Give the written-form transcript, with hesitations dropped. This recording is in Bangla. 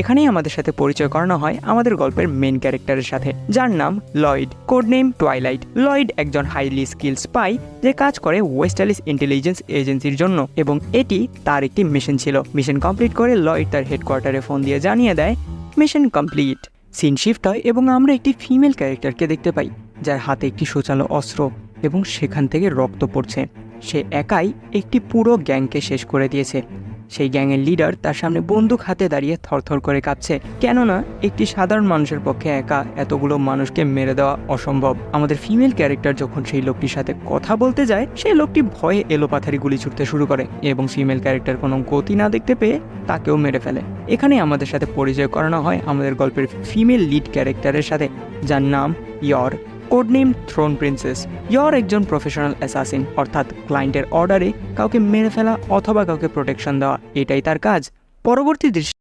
এখানেই আমাদের সাথে পরিচয় করানো হয় আমাদের গল্পের মেইন ক্যারেক্টারের সাথে, যার নাম Lloyd, code name twilight. Lloyd একজন হাইলি স্কিল স্পাই যে কাজ করে ওয়েস্টালিস ইন্টেলিজেন্স এজেন্সির জন্য, এবং এটি তার একটি মিশন ছিল। মিশন কমপ্লিট করে লয়েড তার হেডকোয়ার্টারে ফোন দিয়ে জানিয়ে দেয় মিশন কমপ্লিট। সিন শিফট হয় এবং আমরা একটি ফিমেল ক্যারেক্টারকে দেখতে পাই, যার হাতে একটি শোচালো অস্ত্র এবং সেখান থেকে রক্ত পড়ছে। সে একাই একটি পুরো গ্যাংকে শেষ করে দিয়েছে। সেই গ্যাংয়ের লিডার তার সামনে বন্দুক হাতে দাঁড়িয়ে থরথর করে কাঁপছে, কেননা একটি সাধারণ মানুষের পক্ষে একা এতগুলো মানুষকে মেরে দেওয়া অসম্ভব। আমাদের ফিমেল ক্যারেক্টার যখন সেই লোকটির সাথে কথা বলতে যায়, সেই লোকটি ভয়ে এলোপাথারি গুলি ছুটতে শুরু করে এবং ফিমেল ক্যারেক্টার কোনো গতি না দেখতে পেয়ে তাকেও মেরে ফেলে। এখানে আমাদের সাথে পরিচয় করানো হয় আমাদের গল্পের ফিমেল লিড ক্যারেক্টারের সাথে, যার নাম Yor, code name thorn princess. Yor একজন প্রফেশনাল অ্যাসাসিন, অর্থাৎ ক্লায়েন্টের অর্ডারে কাউকে মেরে ফেলা অথবা কাউকে প্রোটেকশন দেওয়া, এটাই তার কাজ। পরবর্তী দৃশ্য